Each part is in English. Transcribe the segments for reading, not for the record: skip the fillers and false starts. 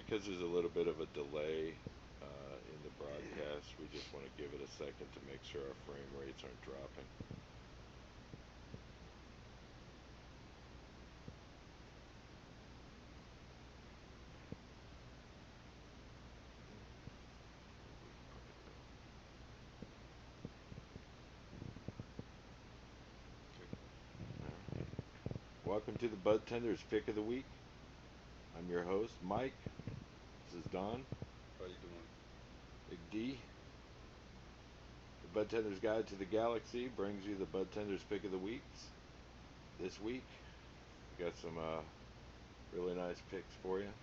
because there's a little bit of a delay in the broadcast, we just want to give it a second to make sure our frame rates aren't dropping. Welcome to the Bud Tenders Pick of the Week. I'm your host, Mike. This is Don. How you doing? Big D. The Bud Tenders Guide to the Galaxy brings you the Bud Tenders Pick of the Weeks. This week, we got some really nice picks for you.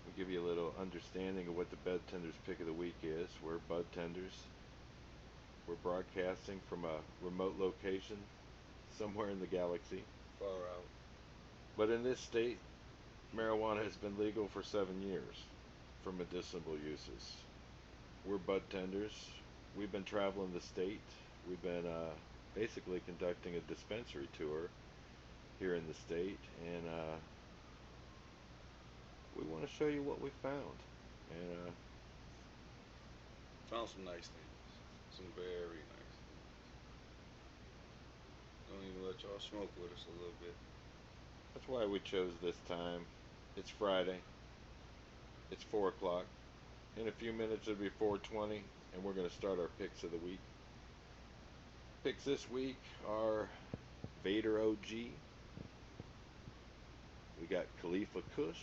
We'll give you a little understanding of what the Bud Tenders Pick of the Week is. We're Bud Tenders. We're broadcasting from a remote location somewhere in the galaxy. Far out. But in this state, marijuana has been legal for 7 years for medicinal uses. We're Bud Tenders. We've been traveling the state. We've been basically conducting a dispensary tour here in the state, and we want to show you what we found. And Found some nice things. Some very nice things. Don't even let y'all smoke with us a little bit. that's why we chose this time. It's Friday. It's 4 o'clock. In a few minutes it'll be 4:20, and we're going to start our picks of the week. Picks this week are Vader OG. We got Kalifa Kush.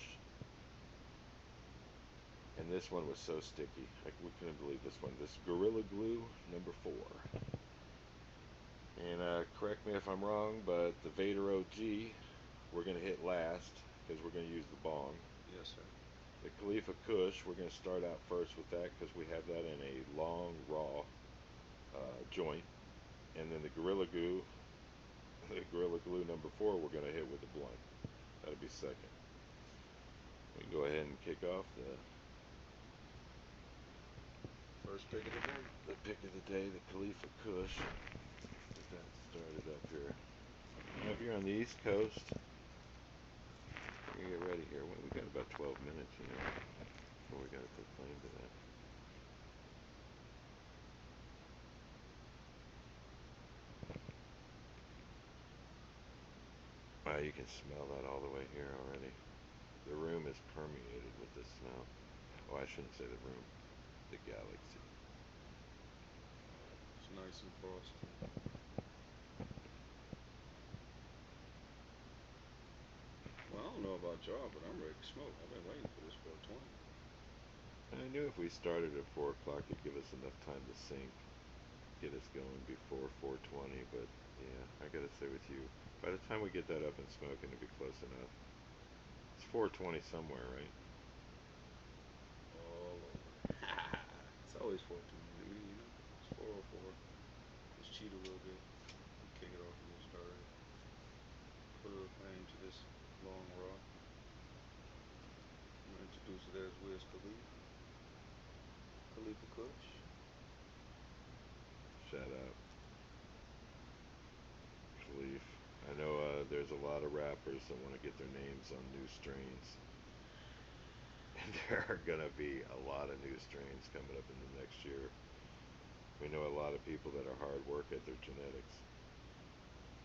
And this one was so sticky. We couldn't believe this one. This Gorilla Glue number 4. And correct me if I'm wrong, but the Vader OG we're going to hit last because we're going to use the bong. Yes, sir. The Kalifa Kush, we're going to start out first with that because we have that in a long, raw joint. And then the Gorilla Glue number 4, we're going to hit with the blunt. That'll be second. We can go ahead and kick off the First pick of the day. The pick of the day, the Kalifa Kush. Get that started up here. Now, if you're on the East Coast, you get ready here. We got about 12 minutes, before we got to put flame to that. Wow, you can smell that all the way here already. The room is permeated with this smell. Oh, I shouldn't say the room. The galaxy. It's nice and frosty. Well, I don't know about y'all, but I'm ready to smoke. I've been waiting for this 420. I knew if we started at 4 o'clock, it'd give us enough time to sync, get us going before 4:20. But yeah, I gotta say with you, by the time we get that up and smoking, it'll be close enough. It's 4:20 somewhere, right? All over. It's always 420. It's 404. Let's cheat a little bit. Kick it off and get started. Put a little flame to this long raw. I'm gonna introduce it as Wiz Khalifa. Khalifa Kush. Shout out, Khalif. I know there's a lot of rappers that want to get their names on new strains. And there are gonna be a lot of new strains coming up in the next year. We know a lot of people that are hard work at their genetics.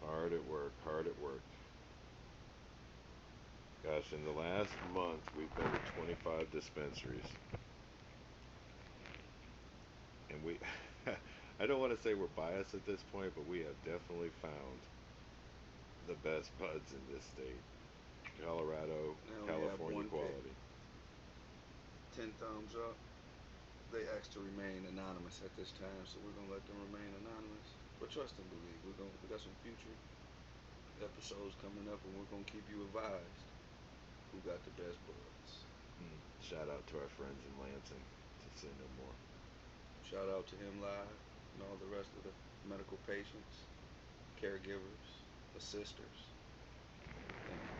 Hard at work, hard at work. Gosh, in the last month, we've been to 25 dispensaries. And I don't want to say we're biased at this point, but we have definitely found the best buds in this state. Colorado, California quality. 10 thumbs up. They asked to remain anonymous at this time, so we're gonna let them remain anonymous. But trust and believe, we got some future episodes coming up, and we're gonna keep you advised who got the best buds. Shout out to our friends in Lansing, to say no more. Shout out to him live and all the rest of the medical patients, caregivers, assisters. Thank you.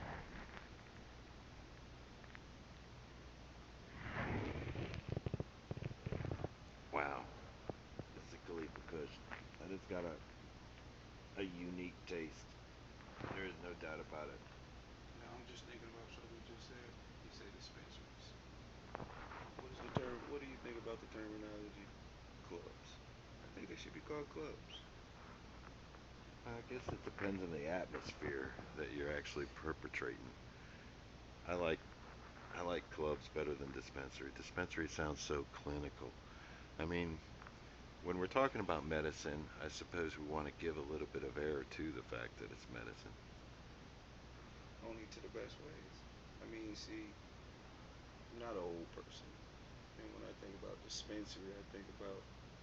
Wow, this is a Kalifa Kush, and it's got a unique taste. There is no doubt about it. Now I'm just thinking about what we just said. He said it's dispensaries. What is the term? What do you think about the terminology clubs? I think they should be called clubs. I guess it depends on the atmosphere that you're actually perpetrating. I like I like clubs better than dispensary. Dispensary sounds so clinical. I mean, when we're talking about medicine, I suppose we want to give a little bit of air to the fact that it's medicine. Only to the best ways. I mean, see, I'm not an old person, and when I think about dispensary, I think about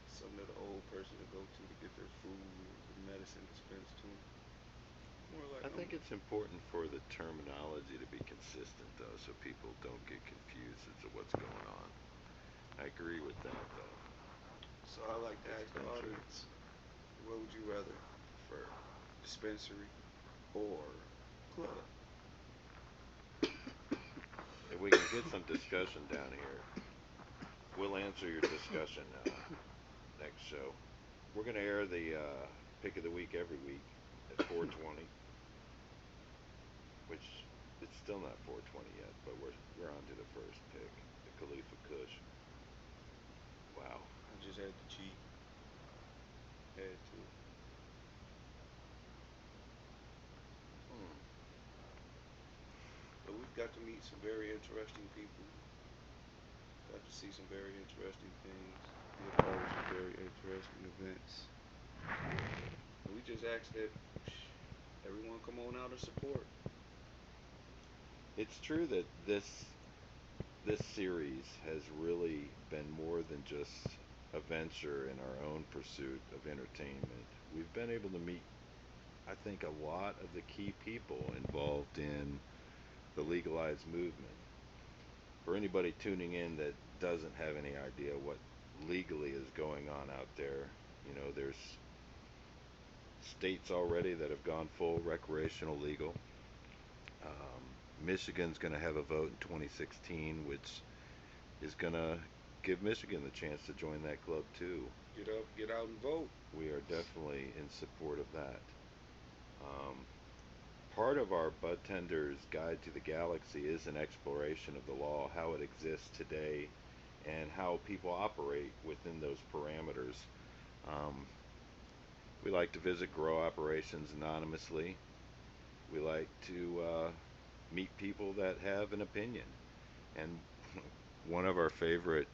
something that an old person to go to get their food or medicine dispensed to them. More like I think it's important for the terminology to be consistent, though, so people don't get confused as to what's going on. I agree with that, though. so I like to ask the Dispensary. audience, what would you rather prefer, dispensary or club? If we can get some discussion down here, we'll answer your discussion next show. We're going to air the pick of the week every week at 4:20, which it's still not 4:20 yet, but we're on to the first pick, the Kalifa Kush. Wow. I just had to cheat, had to. Hmm. But we've got to meet some very interesting people. Got to see some very interesting things. Be a part of some very interesting events. And we just ask that everyone come on out and support. It's true that this series has really been more than just a venture in our own pursuit of entertainment. We've been able to meet, I think, a lot of the key people involved in the legalized movement. For anybody tuning in that doesn't have any idea what legally is going on out there, there's states already that have gone full recreational legal. Michigan's going to have a vote in 2016, which is going to give Michigan the chance to join that club too. Get up, get out and vote. We are definitely in support of that. Um, Part of our Bud Tenders Guide to the Galaxy is an exploration of the law, how it exists today, and how people operate within those parameters. Um, we like to visit grow operations anonymously. We like to meet people that have an opinion. And one of our favorite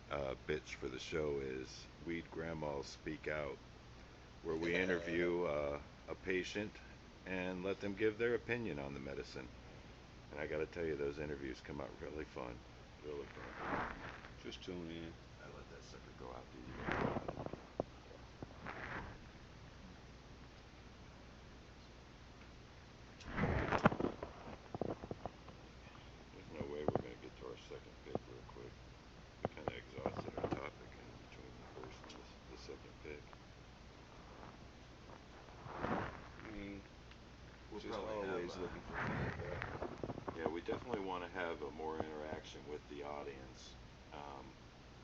bits for the show is Weed Grandmas Speak Out, where we interview a patient and let them give their opinion on the medicine. And I got to tell you, those interviews come out really fun. Really fun. Just tune in. I let that sucker go out, dude. There's no way we're going to get to our second pick real quick. We kind of exhausted our topic in between the first and the second pick. I mean, We'll just probably always have, looking for feedback. yeah, we definitely want to have a more interaction with the audience. Um,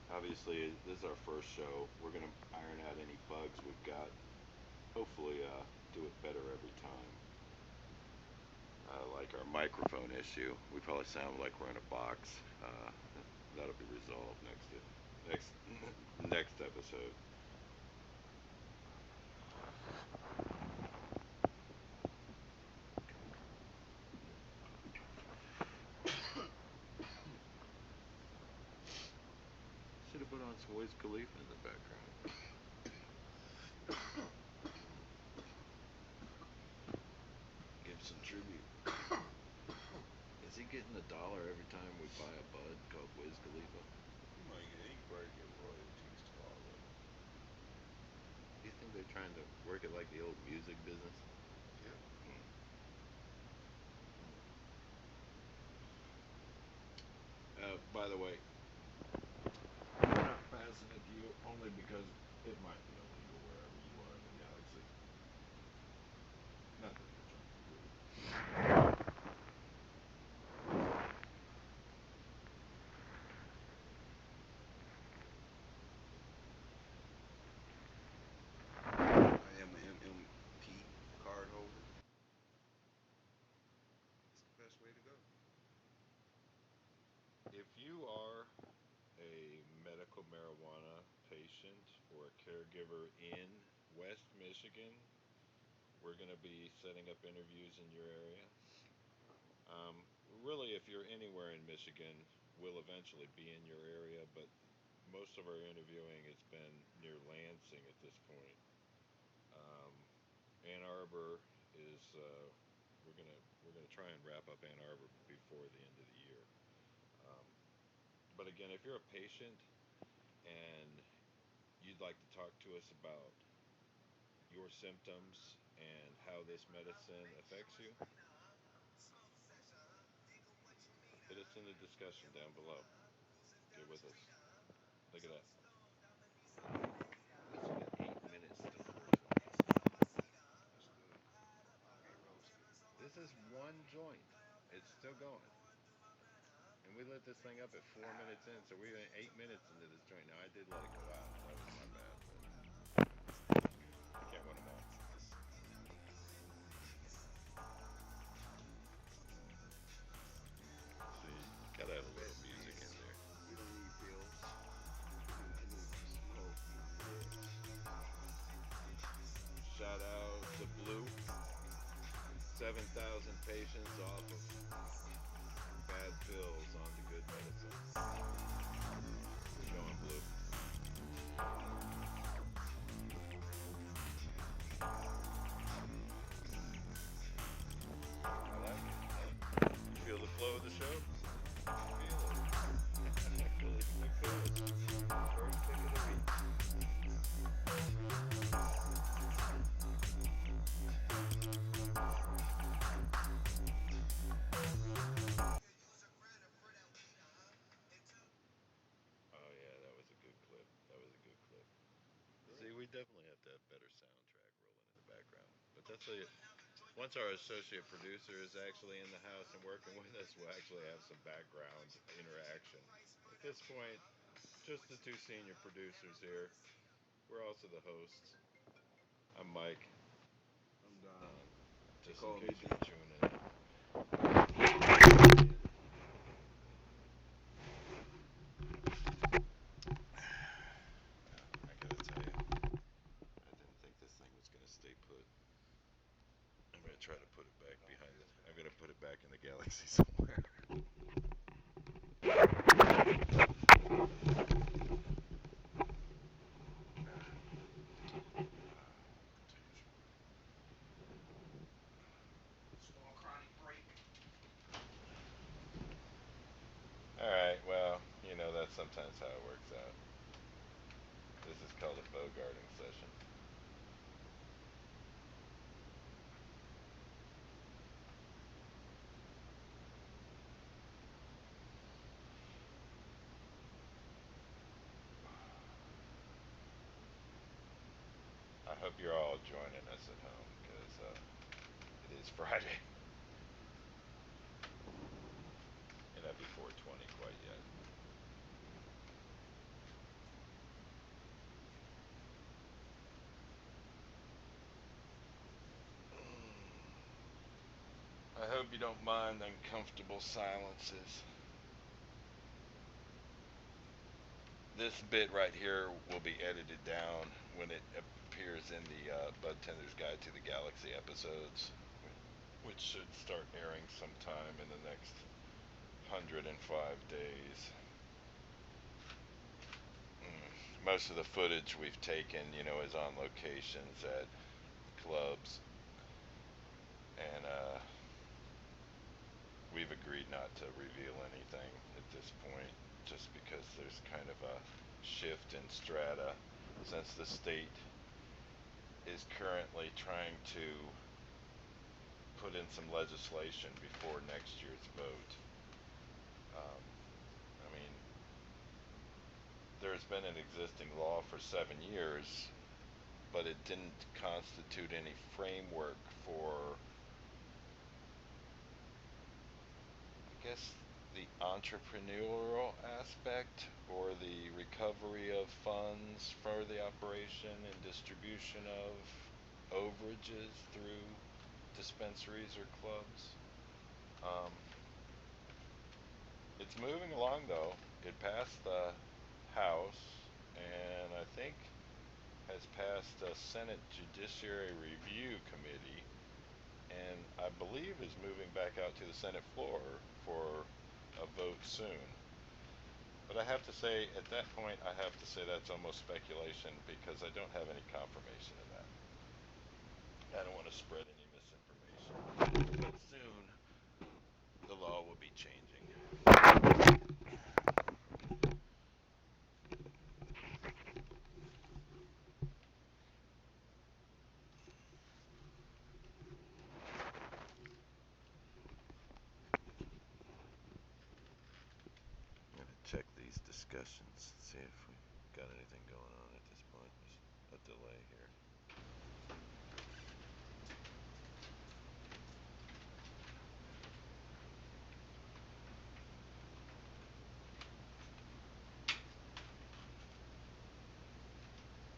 Obviously, this is our first show. We're going to iron out any bugs we've got. Hopefully, do it better every time. Like our microphone issue, we probably sound like we're in a box. That'll be resolved next next episode. Should have put on some Wiz Khalifa in the background. Give some tribute. Is he getting $1 every time we buy a bud called Wiz Khalifa? He probably get royalties to all of them. Do you think they're trying to work it like the old music business? Yeah. By the way, we're not passing it to you only because it might be illegal wherever you are in the galaxy. Not that we're trying to do it. I am an MMP card holder. It's the best way to go. If marijuana patient or a caregiver in West Michigan, we're going to be setting up interviews in your area. Um, Really, if you're anywhere in Michigan, we'll eventually be in your area, but most of our interviewing has been near Lansing at this point. Um, Ann Arbor is we're gonna try and wrap up Ann Arbor before the end of the year. Um, but again, if you're a patient and you'd like to talk to us about your symptoms and how this medicine affects you, hit us in the discussion down below. Get with us. Look at that. It's got 8 minutes to 4:20. That's good. I'll get roasted. This is one joint. It's still going. And we lit this thing up at 4 minutes in, so we're 8 minutes into this joint. Now I did let it go out. That was my bad, but can't win them all. See, gotta have a little music in there. We don't need pills. I need smoke. Shout out to Blue. 7,000 patients off of bad pills onto good medicine. We're going Blue. I like it. You feel the flow of the show? Feel it. Feel it in the coolest. First pick of the week. Oh yeah, that was a good clip. That was a good clip. See, we definitely have to have better soundtrack rolling in the background. But that's it. Once our associate producer is actually in the house and working with us, we'll actually have some background interaction. At this point, just the two senior producers here. We're also the hosts. I'm Mike, I'm Don. They just in call me case D. you're tuning in. I gotta tell you, I didn't think this thing was gonna stay put. I'm gonna try to put it back behind it. I'm gonna put it back in the galaxy somewhere. Small chronic break. Alright, well, that's sometimes how it works out. This is called a bogarting session. I hope you're all joining us at home because it is Friday. And not before 20 quite yet. I hope you don't mind uncomfortable silences. This bit right here will be edited down when it appears in the BudTender's Guide to the Galaxy episodes, which should start airing sometime in the next 105 days. Most of the footage we've taken, is on locations at clubs, and we've agreed not to reveal anything at this point, just because there's kind of a shift in strata since the state is currently trying to put in some legislation before next year's vote. I mean, there's been an existing law for 7 years, but it didn't constitute any framework for, I guess, the entrepreneurial aspect or the recovery of funds for the operation and distribution of overages through dispensaries or clubs. It's moving along though. It passed the House and I think has passed a Senate Judiciary Review Committee, and I believe is moving back out to the Senate floor for a vote soon. But I have to say, at that point, I have to say that's almost speculation because I don't have any confirmation of that. I don't want to spread any misinformation. But soon, the law will be changing. I'm going to check these discussions, see if we got anything going on at this point. There's a delay here.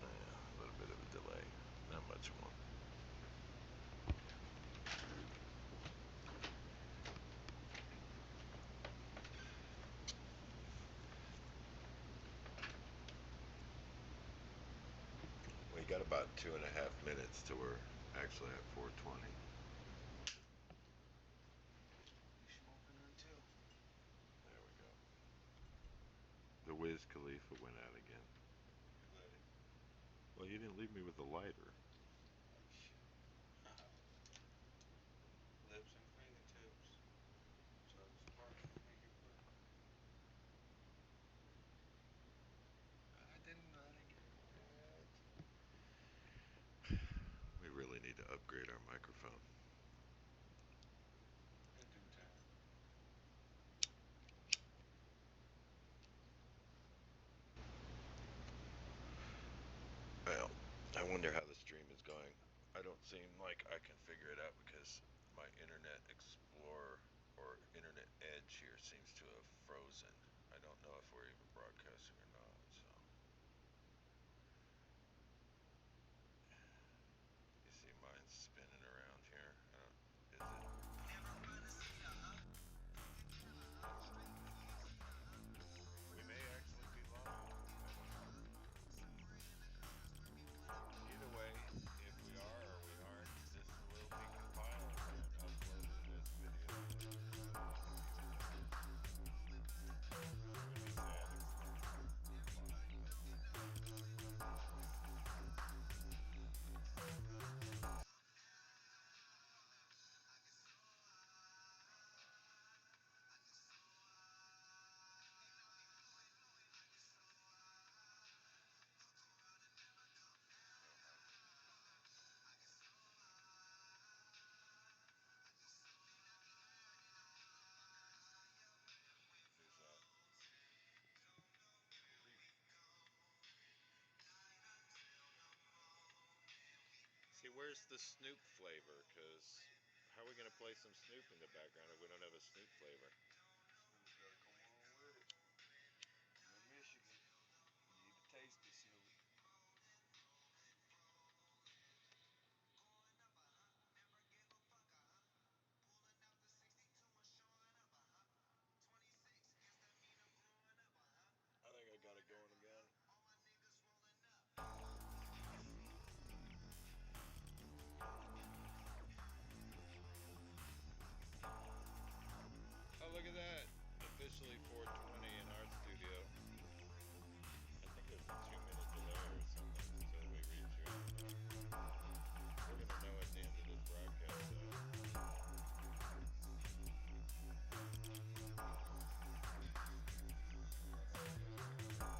A little bit of a delay, not much more. We got about 2.5 minutes till we're actually at 4:20. There we go. The Wiz Khalifa went out again. Well, you didn't leave me with a lighter. Lips and fingertips. So the spark can make it quick. I didn't light it yet. We really need to upgrade our microphone. In due time. Well, I wonder how the stream is going. I don't seem like I can figure it out because my Internet Explorer or Internet Edge here seems to have frozen. I don't know if we're even broadcasting or not, so. You see mine spinning around here. Is it? We may actually be live. Either way, if we are or we aren't, this will be compiled and uploaded as video. It would be sad if we weren't live, Who's that? See, where's the Snoop flavor? Because how are we going to play some Snoop in the background if we don't have a Snoop flavor? Snoop's gotta come on with it. You're in Michigan. You need to taste the Snoop. I think I got it going again. Oh, look at that. Officially 4:20 in our studio. I think there's a 2-minute delay or something until we reach you. We're going to know at the end of this broadcast, though.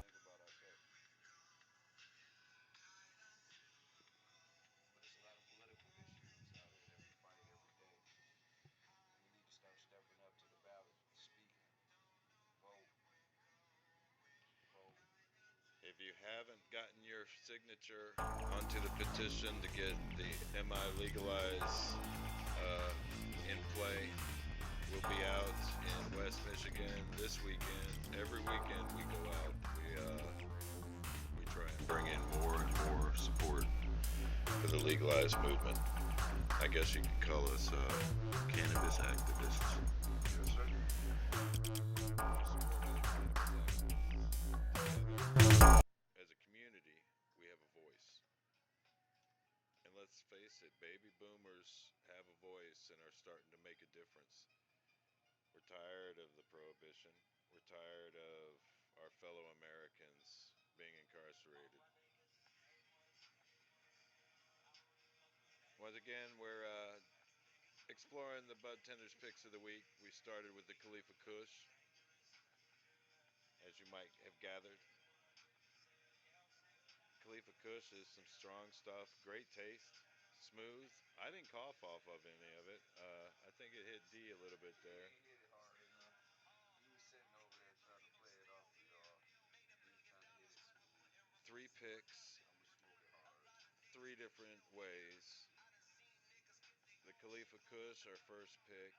But it's a lot of political issues out here that we fight every day. We need to start stepping up to the ballot, speaking, vote, vote. If you haven't gotten your signature onto the petition to get the MI legalized in play, we'll be out in West Michigan this weekend. Every weekend we go out. We try and bring in more and more support for the legalized movement. I guess you could call us cannabis activists. Yes, sir. As a let's face it, baby boomers have a voice and are starting to make a difference. We're tired of the prohibition. We're tired of our fellow Americans being incarcerated. Once again, we're exploring the Bud Tenders picks of the week. We started with the Kalifa Kush, as you might have gathered. Kalifa Kush is some strong stuff, great taste, smooth. I didn't cough off of any of it. I think it hit D a little bit He there. ain't hit it hard enough. He was sitting over there trying to play it off for y'all. He was trying to hit it smooth. Three picks, I'm gonna smoke it hard. three different ways. The Khalifa Kush, our first pick,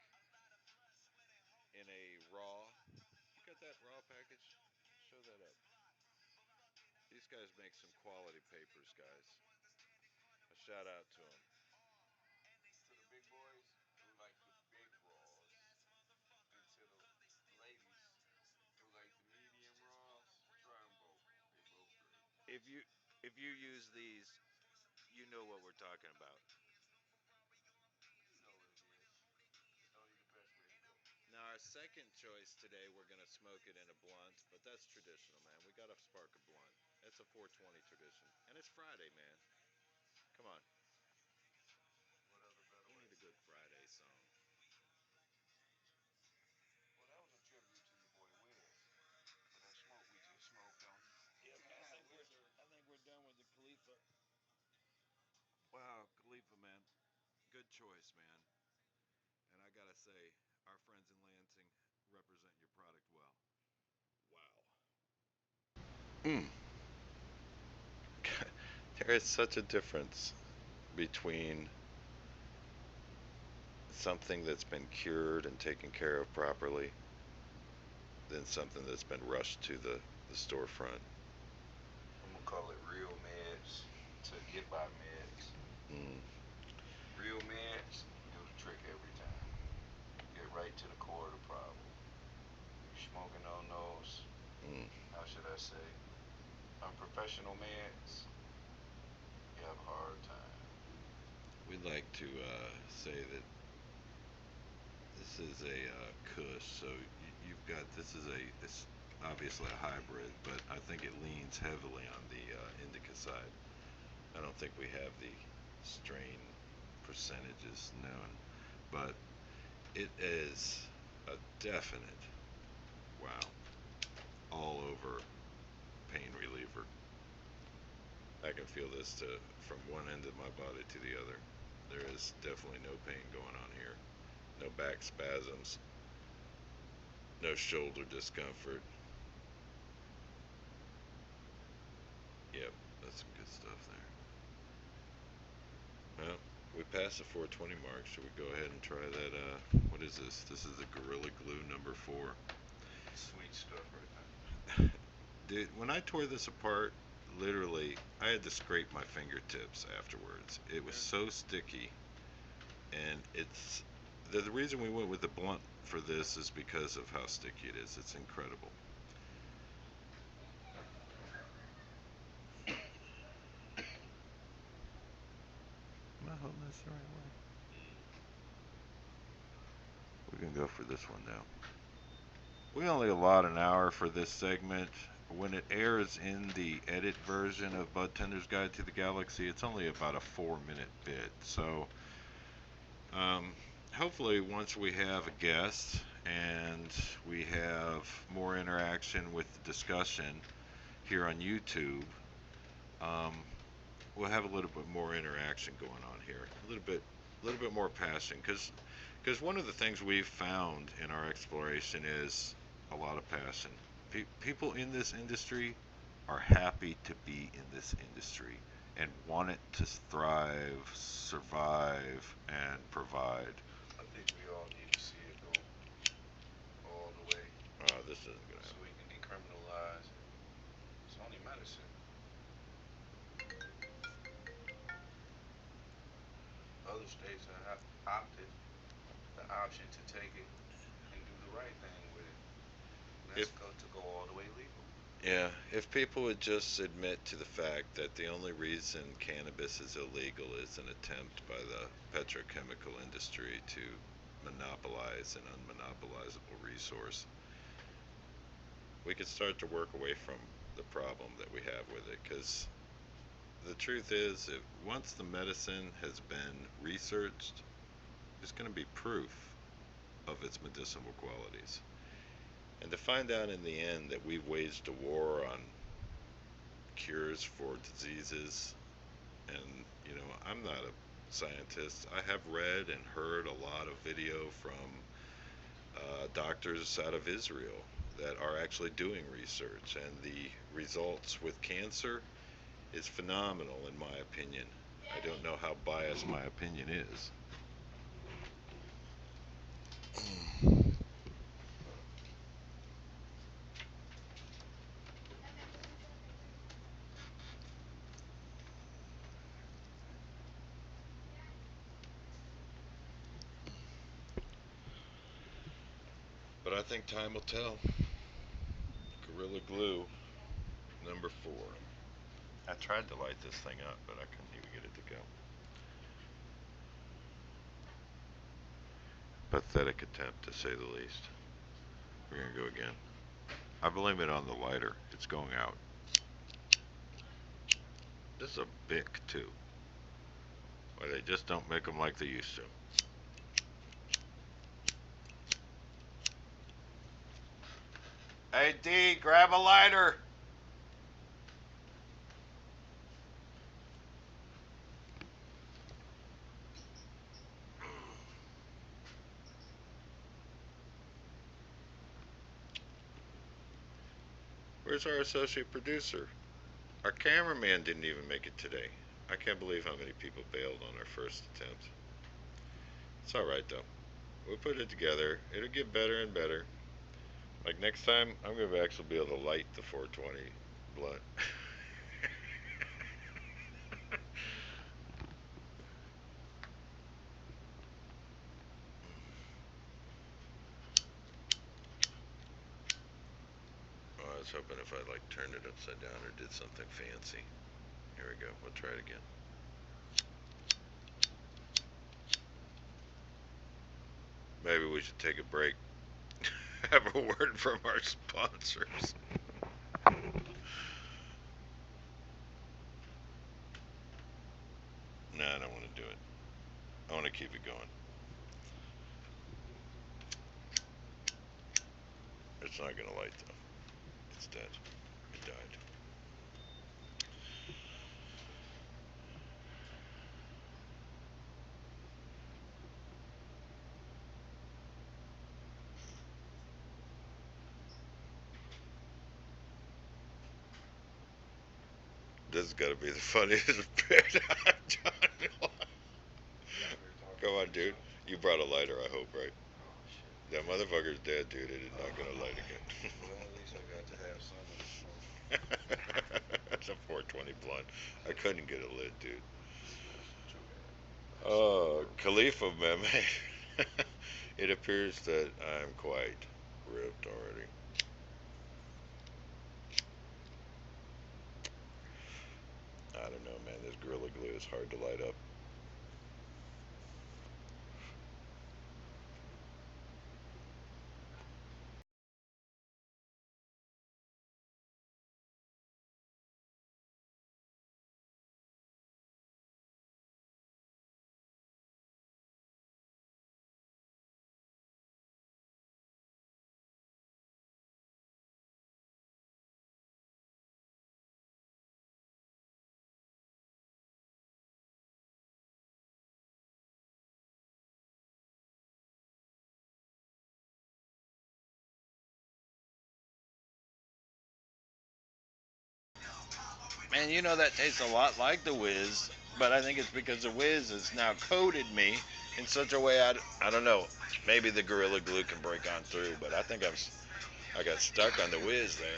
in a raw. You got that raw package? Show that up. These guys make some quality papers, guys. A shout out to them. To the big boys who like the big raws, and to the ladies who like the medium raws, try them both. They both great. If you if you use these, you know what we're talking about. You know what it is. It's only the best way to go. Now our second choice today, we're gonna smoke it in a blunt, but that's traditional, man. We gotta spark a blunt. It's a 420 tradition, and it's Friday, man. Come on, What other better we way? need a good Friday song. Well, that was a tribute to your boy Wiz for that smoke we just smoked on. Yep, Wiz. I think we're done with the Khalifa. Wow, Khalifa, man, good choice, man. And I gotta say, our friends in Lansing represent your product well. Wow. Mm. There is such a difference between something that's been cured and taken care of properly than something that's been rushed to the storefront. I'm gonna call it real meds to get by meds. Mm. Real meds do the trick every time. Get right to the core of the problem. You're smoking on those, how should I say, unprofessional meds, you have a hard time. We'd like to say that this is a Kush, so you've got it's obviously a hybrid, but I think it leans heavily on the indica side. I don't think we have the strain percentages known, but it is a definite wow, all over pain reliever. I can feel this from one end of my body to the other. There is definitely no pain going on here. No back spasms, no shoulder discomfort. Yep, that's some good stuff there. Well, we passed the 420 mark. Should we go ahead and try that? What is this? This is the Gorilla Glue number 4. Sweet stuff right now. Dude, when I tore this apart, literally, I had to scrape my fingertips afterwards. It was so sticky, and the reason we went with the blunt for this is because of how sticky it is. It's incredible. Am I holding this the right way? We can go for this one now. We only allot an hour for this segment. When it airs in the edit version of Bud Tender's Guide to the Galaxy, it's only about a 4-minute bit. So, hopefully, once we have a guest and we have more interaction with the discussion here on YouTube, we'll have a little bit more interaction going on here, a little bit more passion, because one of the things we've found in our exploration is a lot of passion. People in this industry are happy to be in this industry and want it to thrive, survive, and provide. I think we all need to see it go all the way. This isn't gonna So happen. we can decriminalize it. It's only medicine. Other states have opted the option to take it and do the right thing with it. And that's If to go all the way legal. Yeah, if people would just admit to the fact that the only reason cannabis is illegal is an attempt by the petrochemical industry to monopolize an unmonopolizable resource, we could start to work away from the problem that we have with it. Because the truth is, if once the medicine has been researched, there's going to be proof of its medicinal qualities. And to find out in the end that we've waged a war on cures for diseases, and I'm not a scientist. I have read and heard a lot of video from doctors out of Israel that are actually doing research, and the results with cancer is phenomenal in my opinion. I don't know how biased my opinion is. But I think time will tell. Gorilla Glue, number 4. I tried to light this thing up, but I couldn't even get it to go. Pathetic attempt, to say the least. We're going to go again. I blame it on the lighter. It's going out. This is a Bic, too. Why they just don't make them like they used to. Hey, D, grab a lighter. Where's our associate producer? Our cameraman didn't even make it today. I can't believe how many people bailed on our first attempt. It's alright though. We'll put it together. It'll get better and better. Like next time, I'm going to actually be able to light the 420 blunt. Oh, I was hoping if I turned it upside down or did something fancy. Here we go. We'll try it again. Maybe we should take a break. Have a word from our sponsors. No, I don't want to do it. I want to keep it going. It's not going to light though. It's dead. It died. This has got to be the funniest bit I've done. Come on, dude. You brought a lighter, I hope, right? That motherfucker's dead, dude. It is not gonna light again. Well, at least I got to have something. That's a 420 blunt. I couldn't get it lit, dude. Oh, Kalifa, man. It appears that I'm quite ripped already. I don't know, man. This Gorilla Glue is hard to light up. Man, that tastes a lot like the Whiz, but I think it's because the Whiz has now coated me in such a way I don't know. Maybe the Gorilla Glue can break on through, but I think I got stuck on the Whiz there.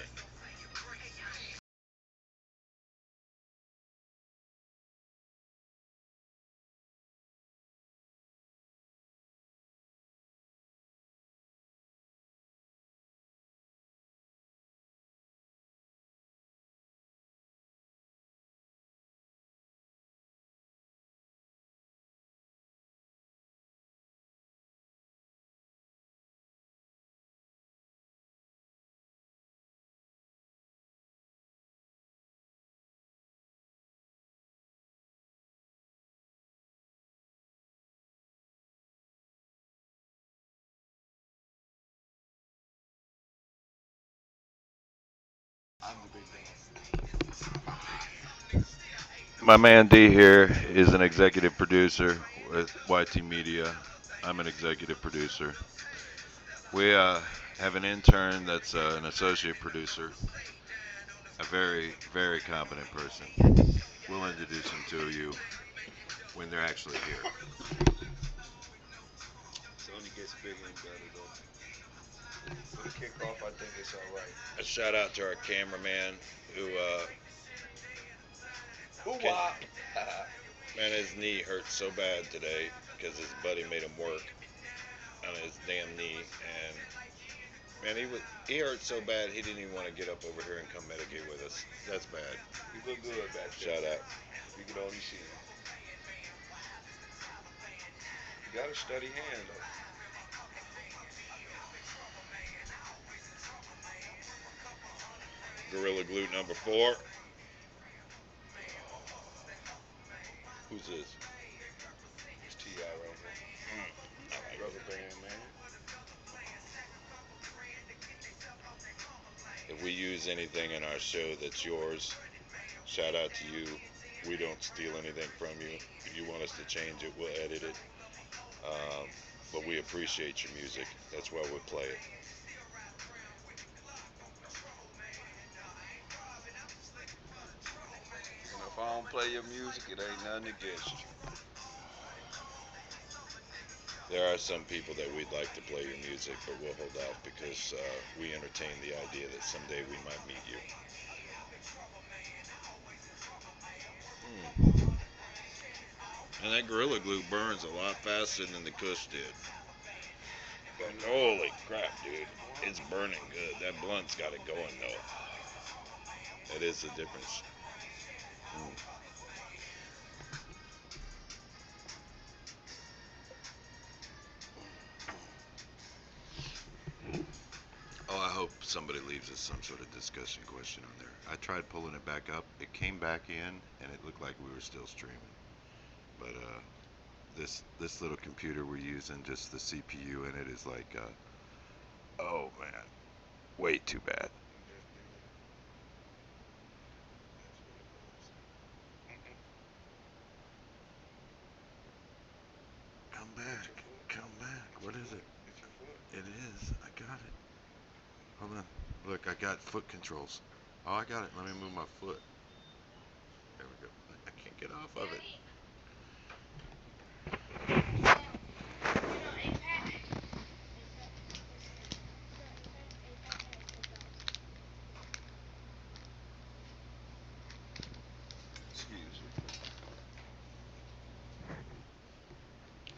I'm the big dog. My man D here is an executive producer with YT Media. I'm an executive producer. We have an intern that's an associate producer, a very, very competent person. We'll introduce him to you when they're actually here. It only gets bigger and better though. For the kickoff, I think it's all right. A shout out to our cameraman who, can, Hoo-wah! man, his knee hurt so bad today because his buddy made him work on his damn knee, and man, he hurt so bad he didn't even want to get up over here and come mitigate with us. That's bad. You look good back there. Shout out. You can only see him. You got a steady hand though. Gorilla Glue number 4. Who's this? It's T.I. right here. I like Rubber it. band, man. If we use anything in our show that's yours, shout out to you. We don't steal anything from you. If you want us to change it, we'll edit it. But we appreciate your music. That's why we play it. And if I don't play your music, it ain't nothing against you. There are some people that we'd like to play your music, but we'll hold out because we entertain the idea that someday we might meet you. And that Gorilla Glue burns a lot faster than the Kush did. But holy crap, dude. It's burning good. That blunt's got it going, though. That is the difference. Oh, I hope somebody leaves us some sort of discussion question on there. I tried pulling it back up. It came back in, and it looked like we were still streaming. But this little computer we're using, just the CPU in it, is like, oh man, way too bad. Come back, come back. What is it? It's your foot. It is. I got it. Hold on. Look, I got foot controls. Oh, I got it. Let me move my foot. There we go. I can't get off of it. Excuse me.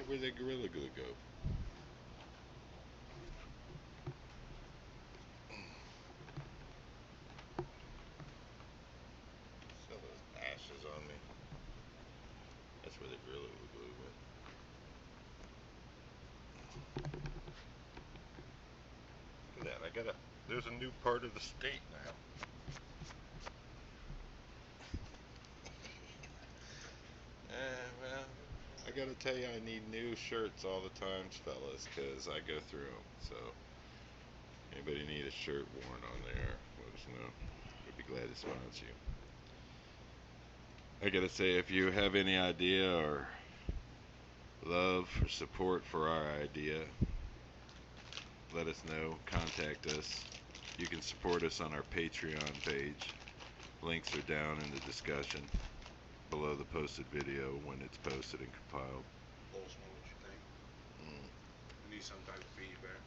Where'd that Gorilla Glue go? So those ashes on me. That's where the Gorilla Glue went. Look at that. There's a new part of the state now. Well, I gotta tell you, I need new shirts all the time, fellas, because I go through them. So, anybody need a shirt worn on there, let us know. We'd be glad to sponsor you. I gotta say, if you have any idea or love or support for our idea, let us know. Contact us. You can support us on our Patreon page. Links are down in the discussion below the posted video when it's posted and compiled. Let us know what you think. We need some type of feedback.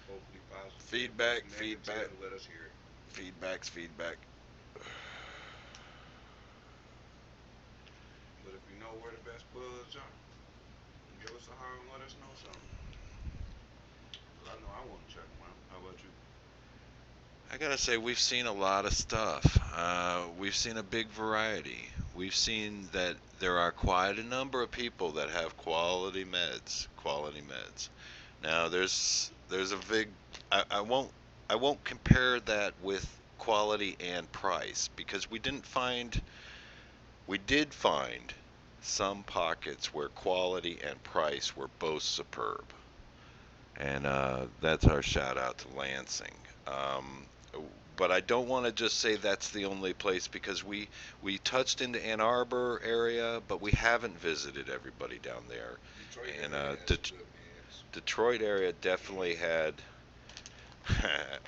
Hopefully positive. Feedback, Negative, feedback. Let us hear it. Feedback's feedback. But if you know where the best buds are, give us a holler and let us know something. 'Cause I know I want to check them out. How about you? I gotta say, we've seen a lot of stuff. We've seen a big variety. We've seen that there are quite a number of people that have quality meds. Quality meds. Now, there's a big. I won't compare that with quality and price because we did find some pockets where quality and price were both superb, and that's our shout out to Lansing. but I don't want to just say that's the only place because we touched into Ann Arbor area, but we haven't visited everybody down there. Detroit And area has some good beds. Detroit area definitely had.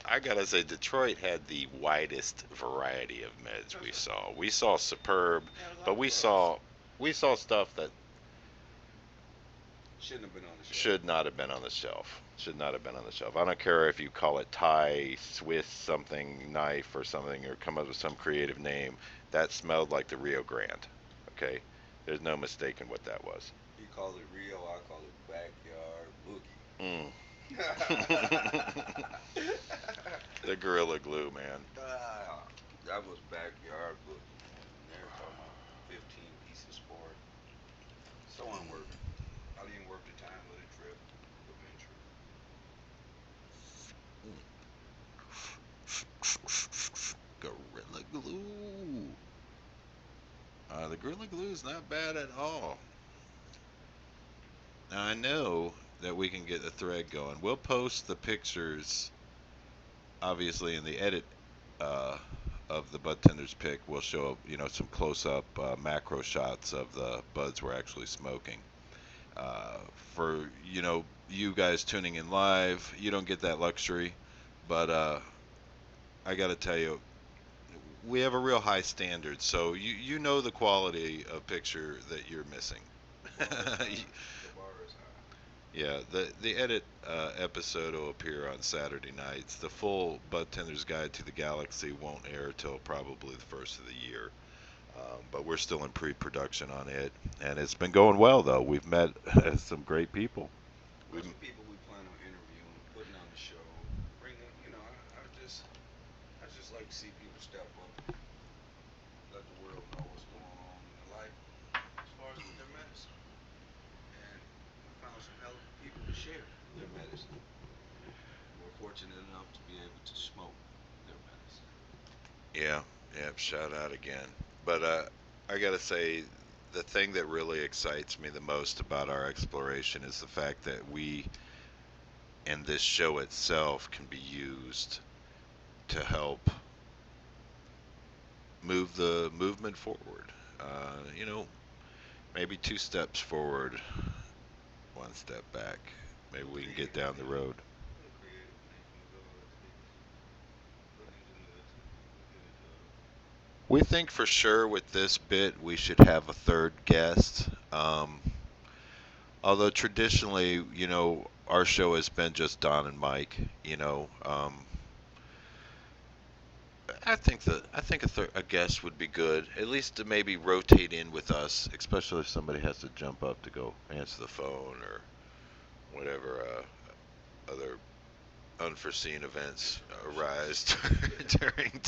I gotta say, Detroit had the widest variety of meds we saw. We saw Superb, Yeah, a lot but of we drugs. saw we saw stuff that Shouldn't have been on the shelf. should not have been on the shelf. Should not have been on the shelf. I don't care if you call it Thai, Swiss something knife or something, or come up with some creative name. That smelled like the Rio Grande. Okay, there's no mistaking what that was. You call it Rio, I call it backyard Mm. boogie. The Gorilla Glue, man. That was backyard boogie, man. And they're talking about 15 pieces for it. So unworth it. I didn't worth the time of the trip, the venture. Gorilla Glue. The Gorilla Glue is not bad at all. Now I know that we can get the thread going. We'll post the pictures, obviously, in the edit uh, of the bud tenders pick. We'll show some close-up macro shots of the buds we're actually smoking. For you guys tuning in live, you don't get that luxury, but I got to tell you, we have a real high standard, so you know the quality of picture that you're missing. The bar is high. The bar is high. Yeah, the edit episode will appear on Saturday nights. The full Bud Tender's Guide to the Galaxy won't air till probably the first of the year. But we're still in pre-production on it, and it's been going well though. We've met some great people. There's some people we plan on interviewing, putting on the show, bringing. I just like to see people step up, let the world know what's going on in their life as far as with their medicine. And we found some hell of people to share their medicine. We're fortunate enough to be able to smoke their medicine. Yeah, yeah. Shout out again. But I gotta say, the thing that really excites me the most about our exploration is the fact that we and this show itself can be used to help move the movement forward. Maybe two steps forward, one step back. Maybe we can get Creative down the thinking. road. A little creative thinking is all it takes. A little ingenuity. We'll get it done. We think for sure with this bit we should have a third guest. Although traditionally, our show has been just Don and Mike. I think a guest would be good, at least to maybe rotate in with us, especially if somebody has to jump up to go answer the phone or whatever other unforeseen events arise during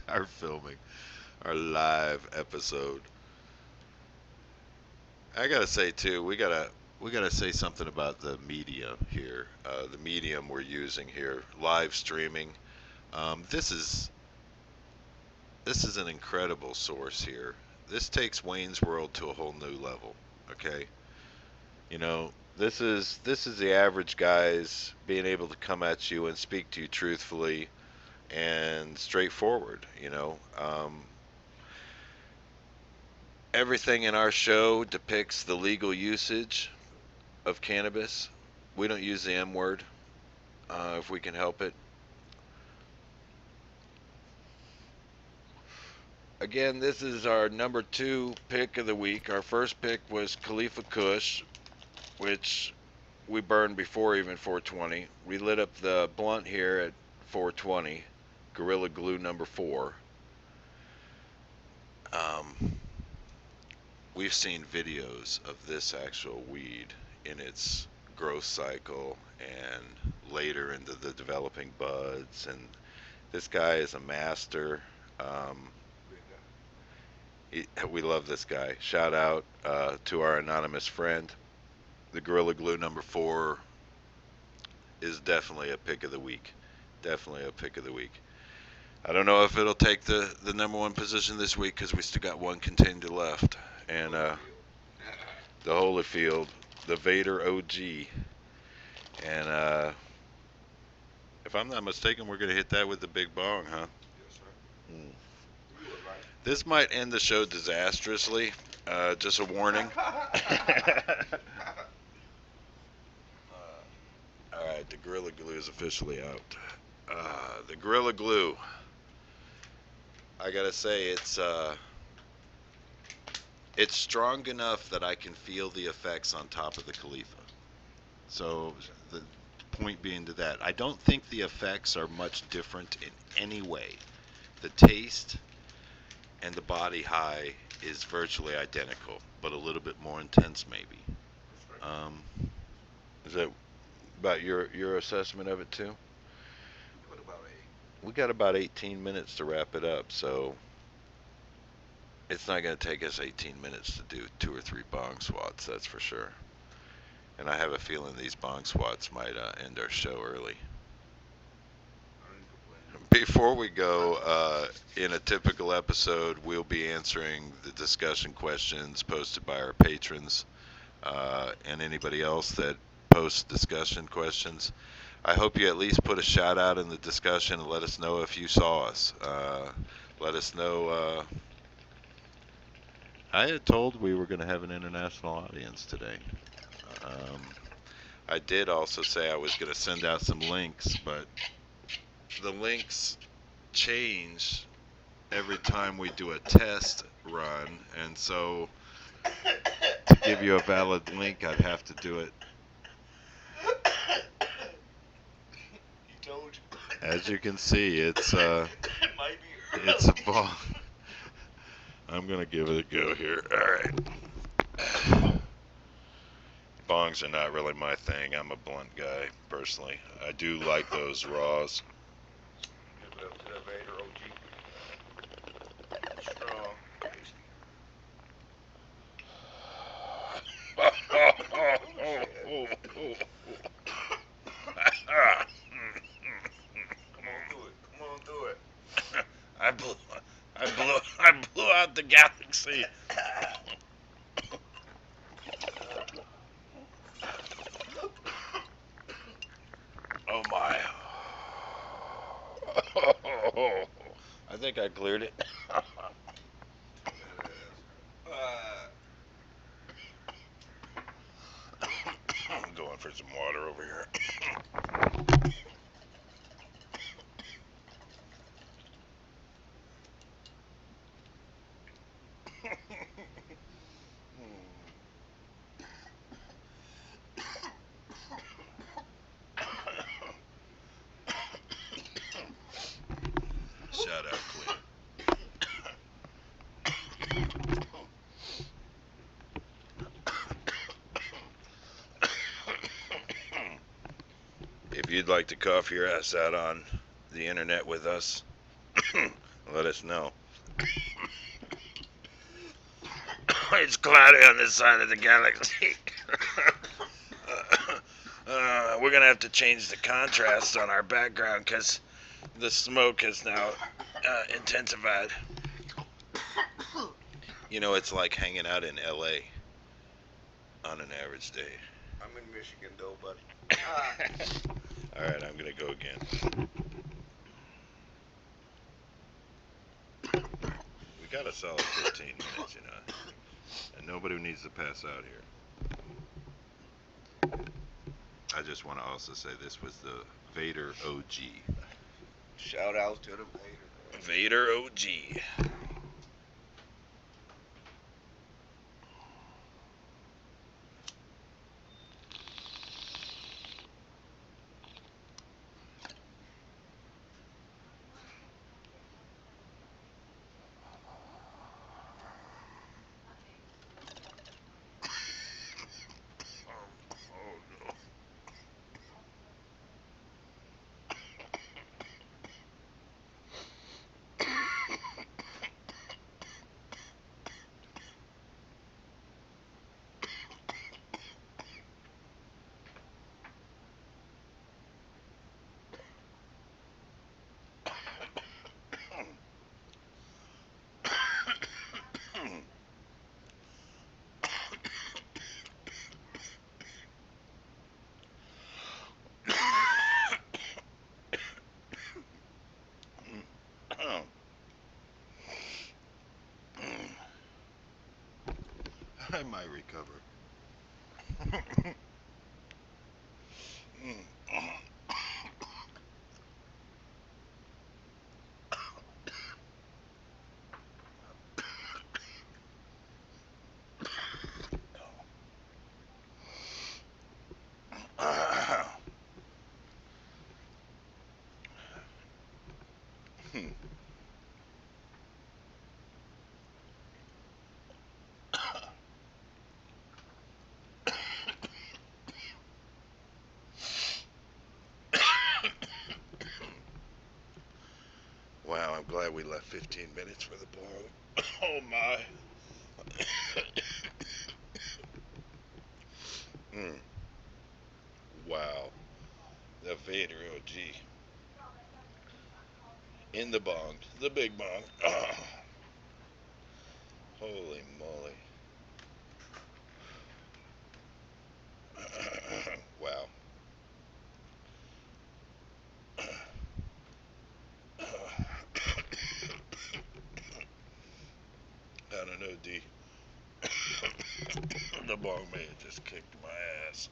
our filming, our live episode. I gotta say too, we gotta say something about the media here, the medium we're using here, live streaming. Um, this is this is an incredible source here. This takes Wayne's World to a whole new level. Okay, this is the average guys being able to come at you and speak to you truthfully and straightforward. Everything in our show depicts the legal usage of cannabis. We don't use the M word if we can help it. Again, this is our number two pick of the week. Our first pick was Kalifa Kush, which we burned before even 420. We lit up the blunt here at 420. Gorilla Glue number four. Um, we've seen videos of this actual weed in its growth cycle and later into the developing buds. And this guy is a master. Um, Big guy. we love this guy. Shout out to our anonymous friend. The Gorilla Glue number four is definitely a pick of the week. Definitely a pick of the week. I don't know if it'll take the number one position this week because we still got one contender left. And Holyfield. the Holyfield, the Vader OG. And If I'm not mistaken, we're going to hit that with the big bong, huh? Yes, sir. Mm. You were right. This might end the show disastrously. Just a warning. All right, the Gorilla Glue is officially out. The Gorilla Glue. I gotta say, it's strong enough that I can feel the effects on top of the Kalifa. So the point being to that, I don't think the effects are much different in any way. The taste and the body high is virtually identical, but a little bit more intense maybe. Um, is that about your assessment of it too? Put about 8. We got about 18 minutes to wrap it up, so it's not going to take us 18 minutes to do 2 or 3 bong swats, that's for sure. And I have a feeling these bong swats might end our show early. I ain't complaining. Before we go, in a typical episode, we'll be answering the discussion questions posted by our patrons and anybody else that posts discussion questions. I hope you at least put a shout out in the discussion and let us know if you saw us. Let us know. I had told we were going to have an international audience today. Um, I did also say I was going to send out some links, but the links change every time we do a test run, and so to give you a valid link, I'd have to do it. He told you. As you can see, it's It might be it's a ball. I'm gonna give it a go here. All right. Bongs are not really my thing. I'm a blunt guy, personally. I do like those raws. Give it up to that Vader OG. Strong. Tasty. Come on, do it. Come on, do it. I blew out the galaxy. Oh my. I think I cleared it. I'm going for some water over here. Shout out, Quinn. If you'd like to cough your ass out on the internet with us, let us know. It's cloudy on this side of the galaxy. We're gonna have to change the contrast on our background because the smoke has now intensified. You know, it's like hanging out in LA on an average day. I'm in Michigan, though, buddy. Alright, I'm gonna go again. We got a solid 15 minutes, you know. And nobody needs to pass out here. I just want to also say this was the Vader OG. Shout out to the Vader. Vader OG. I might recover. Wow, I'm glad we left 15 minutes for the ball. Oh my. Mm. Wow. The Vader OG. In the bong. The big bong. Holy moly. Wow. I don't know, D. The bong man just kicked my ass.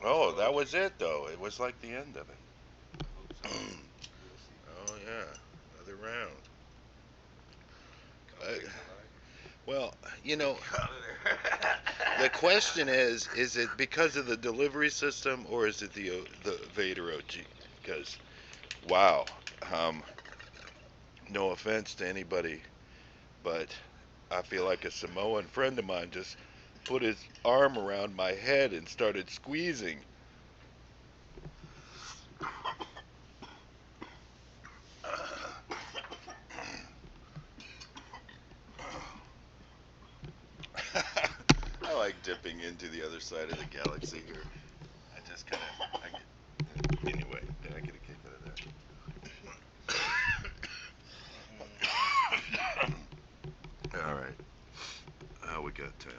Oh, that was it, though. It was like the end of it. Oh, yeah. Another round. Well, you know, the question is it because of the delivery system or is it the Vader OG? Because, wow, um, no offense to anybody, but I feel like a Samoan friend of mine just put his arm around my head and started squeezing. I like dipping into the other side of the galaxy here. I just kind of, anyway, I get a kick out of that. All right. We got 10.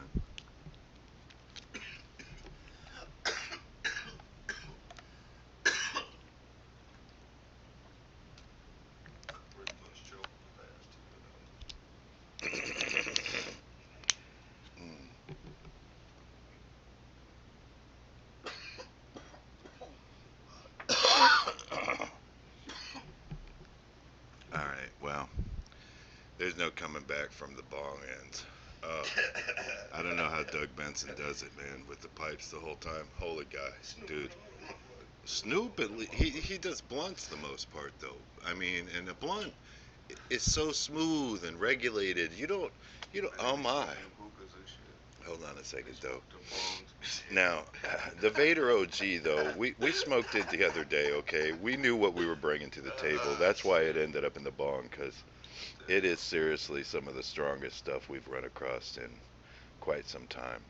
All right. Well, there's no coming back from the bong ends. I don't know how Doug Benson does it, man, with the pipes the whole time. Holy guy, dude. Snoop, he does blunts the most part, though. I mean, and a blunt is so smooth and regulated. Oh my. Hold on a second, though. Now, the Vader OG, though, we smoked it the other day, okay? We knew what we were bringing to the table. That's why it ended up in the bong, because it is seriously some of the strongest stuff we've run across in quite some time.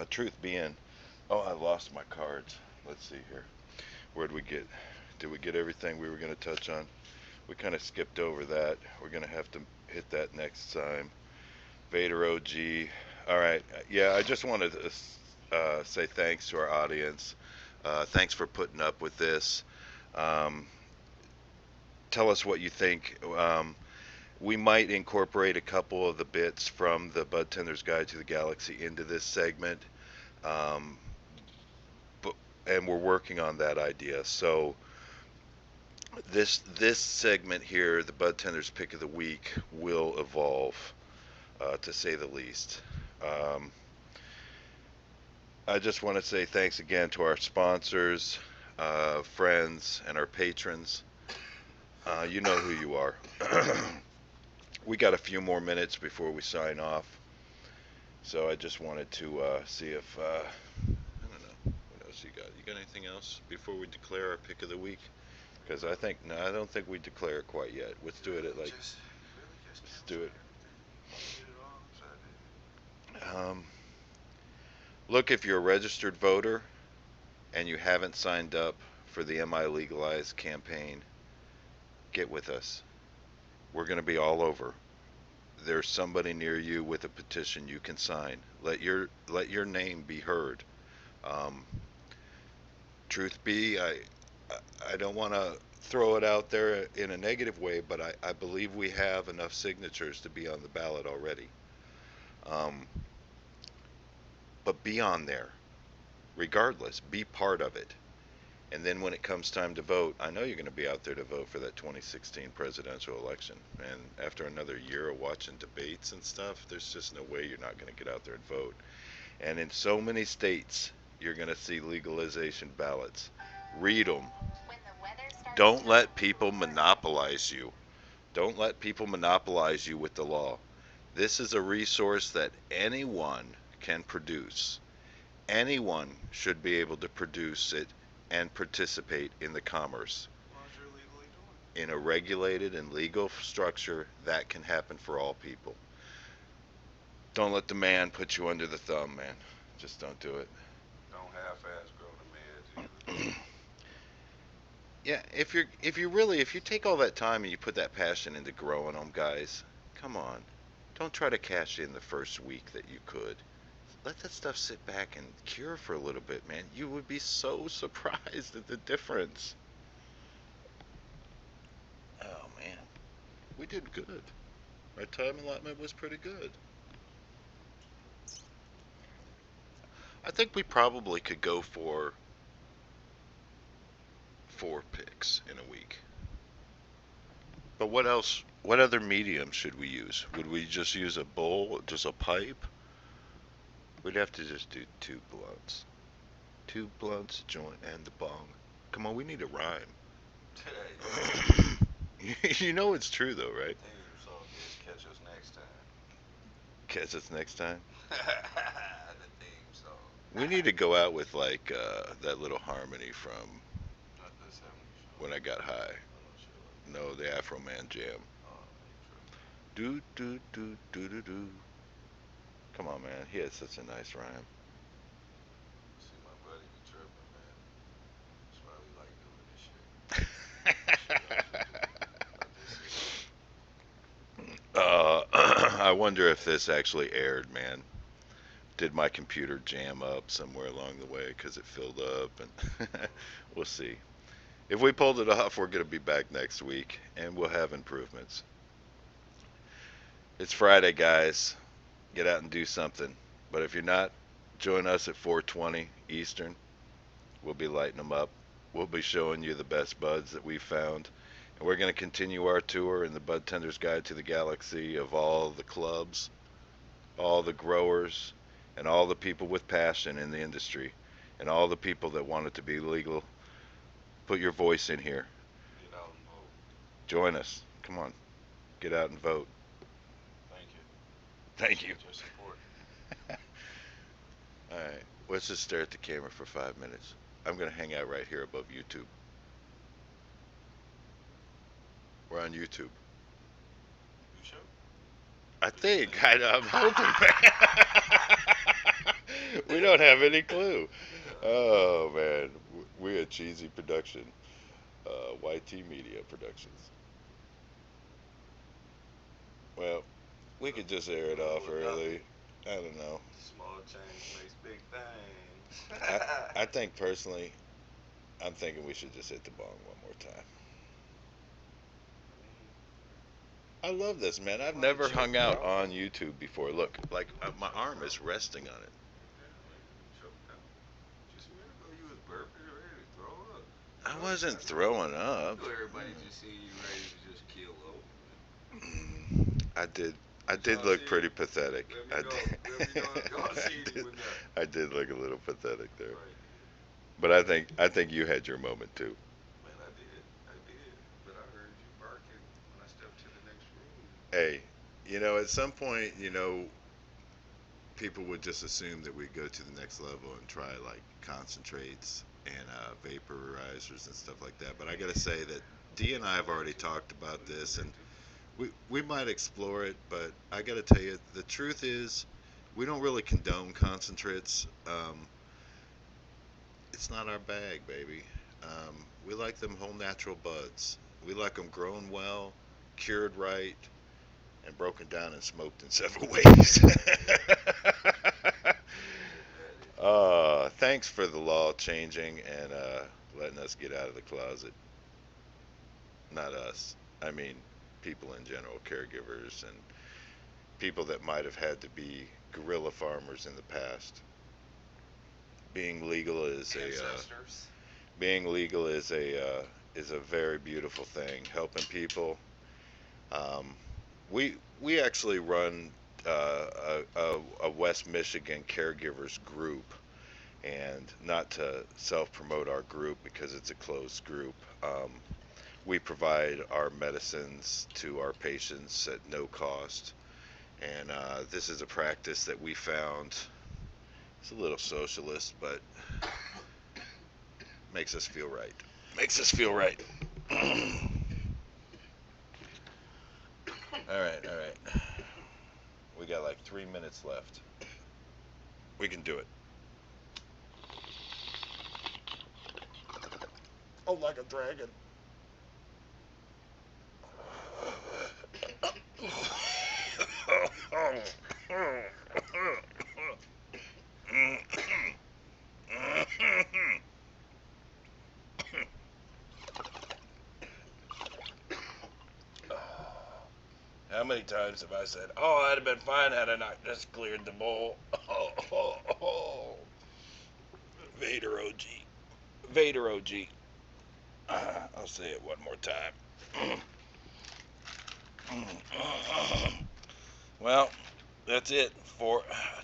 Truth being, oh, I lost my cards. Let's see here. Where'd we get? Did we get everything we were going to touch on? We kind of skipped over that. We're going to have to hit that next time. Vader OG. All right. Yeah, I just wanted to say thanks to our audience. Thanks for putting up with this. Um, tell us what you think. We might incorporate a couple of the bits from the Bud Tender's Guide to the Galaxy into this segment. Um, and we're working on that idea. So this segment here, the Bud Tender's Pick of the Week, will evolve, to say the least. I just want to say thanks again to our sponsors, friends, and our patrons. You know who you are. We got a few more minutes before we sign off, so I just wanted to see if I don't know what else you got. You got anything else before we declare our pick of the week? Because I don't think we declare it quite yet. Let's do it at like. Let's do it. Look, if you're a registered voter and you haven't signed up for the MI Legalized campaign, get with us. We're going to be all over. there's somebody near you with a petition you can sign. Let your name be heard. Um, Truth be, I don't want to throw it out there in a negative way, but I believe we have enough signatures to be on the ballot already. Um, but be on there, regardless. Be part of it. And then when it comes time to vote, I know you're going to be out there to vote for that 2016 presidential election. And after another year of watching debates and stuff, there's just no way you're not going to get out there and vote. And in so many states, you're going to see legalization ballots. Read them. Don't let people monopolize you. Don't let people monopolize you with the law. This is a resource that anyone can produce. Anyone should be able to produce it and participate in the commerce. As long as you're legally doing In a regulated and legal structure, that can happen for all people. Don't let the man put you under the thumb, man. Just don't do it. it. Don't half-ass grow the meds either. Yeah, if you take all that time and you put that passion into growing them, guys, come on. Don't try to cash in the first week that you could. Let that stuff sit back and cure for a little bit, man. You would be so surprised at the difference. Oh man, we did good. Our time allotment was pretty good. I think we probably could go for 4 picks in a week. But what else? What other medium should we use? Would we just use a bowl, just a pipe? We'd have to just do 2 blunts. 2 blunts, joint, and the bong. Come on, we need a rhyme. You know it's true though, right? Theme song is catch us next time. Catch us next time. The theme song. We need to go out with like that little harmony from Not the 70s show. When I Got High. Oh, no shit like No, the Afro Man Jam. Oh, you Do do do do do do. Come on, man. He had such a nice rhyme. See, my buddy be tripping, man. That's why we like doing this shit. About this shit. I wonder if this actually aired, man. Did my computer jam up somewhere along the way because it filled up? And we'll see. If we pulled it off, we're going to be back next week and we'll have improvements. It's Friday, guys. Get out and do something. But if you're not, join us at 4:20 Eastern. We'll be lighting them up. We'll be showing you the best buds that we've found. And we're going to continue our tour in the Bud Tender's Guide to the Galaxy of all the clubs, all the growers, and all the people with passion in the industry, and all the people that want it to be legal. Put your voice in here. Get out and vote. Join us. Come on. Get out and vote. Thank you. Thank you. Appreciate your support. All right. Let's just stare at the camera for 5 minutes. I'm going to hang out right here above YouTube. We're on YouTube. You sure? I think. I'm hoping. We don't have any clue. Oh, man. We're a cheesy production. YT Media Productions. Well, we could just air it off early. I don't know. Small change makes big things. I think personally, I'm thinking we should just hit the bong one more time. I love this, man. I've never hung out on YouTube before. Look, like my arm is resting on it. Just a minute ago, you was burping and ready to throw up. I wasn't throwing up. Everybody just see you ready to just kill over. I did. I did look pretty pathetic. Let me go see you with that. I did look a little pathetic there. Right. But I think you had your moment too. Man, I did. But I heard you barking when I stepped to the next room. Hey, at some point, people would just assume that we'd go to the next level and try like concentrates and vaporizers and stuff like that. But I gotta say that D and I have already talked about this, and we might explore it. But I gotta tell you, the truth is, we don't really condone concentrates. It's not our bag, baby. We like them whole natural buds. We like them grown well, cured right, and broken down and smoked in several ways. Thanks for the law changing and letting us get out of the closet. Not us. I mean, people in general, caregivers and people that might have had to be guerrilla farmers in the past. Being legal is a very beautiful thing. Helping people. Um, we actually run a West Michigan caregivers group, and not to self promote our group because it's a closed group. We provide our medicines to our patients at no cost, and this is a practice that we found. It's a little socialist, but makes us feel right. Makes us feel right. All right, all right. We got like 3 minutes left. We can do it. Oh, like a dragon. How many times have I said, "Oh, I'd have been fine had I not just cleared the bowl"? Vader OG. Vader OG. I'll say it one more time. Well, that's it.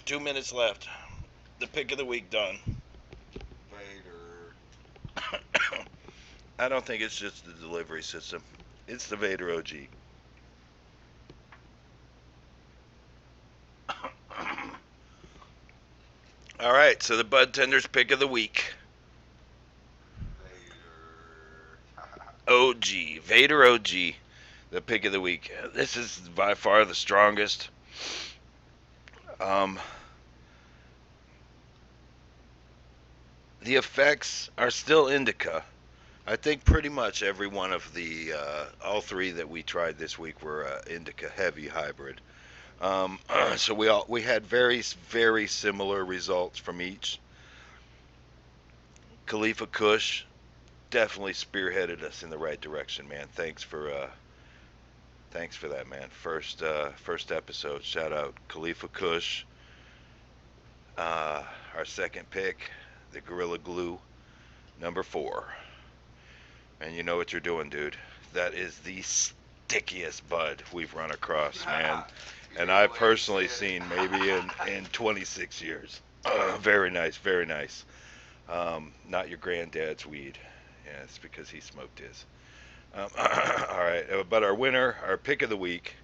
2 minutes left. The pick of the week done. Vader. I don't think it's just the delivery system. It's the Vader OG. All right, so the Bud Tenders pick of the week. Vader. OG. Vader OG. The pick of the week. This is by far the strongest. The effects are still indica. I think pretty much every one of the all three that we tried this week were indica heavy hybrid. So we had very very similar results from each. Kalifa Kush definitely spearheaded us in the right direction, man. Thanks for that, man. First episode. Shout out Kalifa Kush. Our second pick, the Gorilla Glue, number 4. And you know what you're doing, dude. That is the stickiest bud we've run across, man. And I've personally seen maybe in 26 years. Very nice, very nice. Not your granddad's weed. Yeah, it's because he smoked his. All right, but our winner, our pick of the week,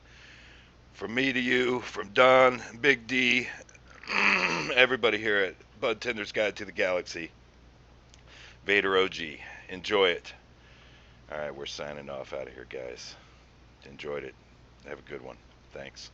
from me to you, from Don, Big D, everybody here at Bud Tender's Guide to the Galaxy, Vader OG. Enjoy it. All right, we're signing off out of here, guys. Enjoyed it. Have a good one. Thanks.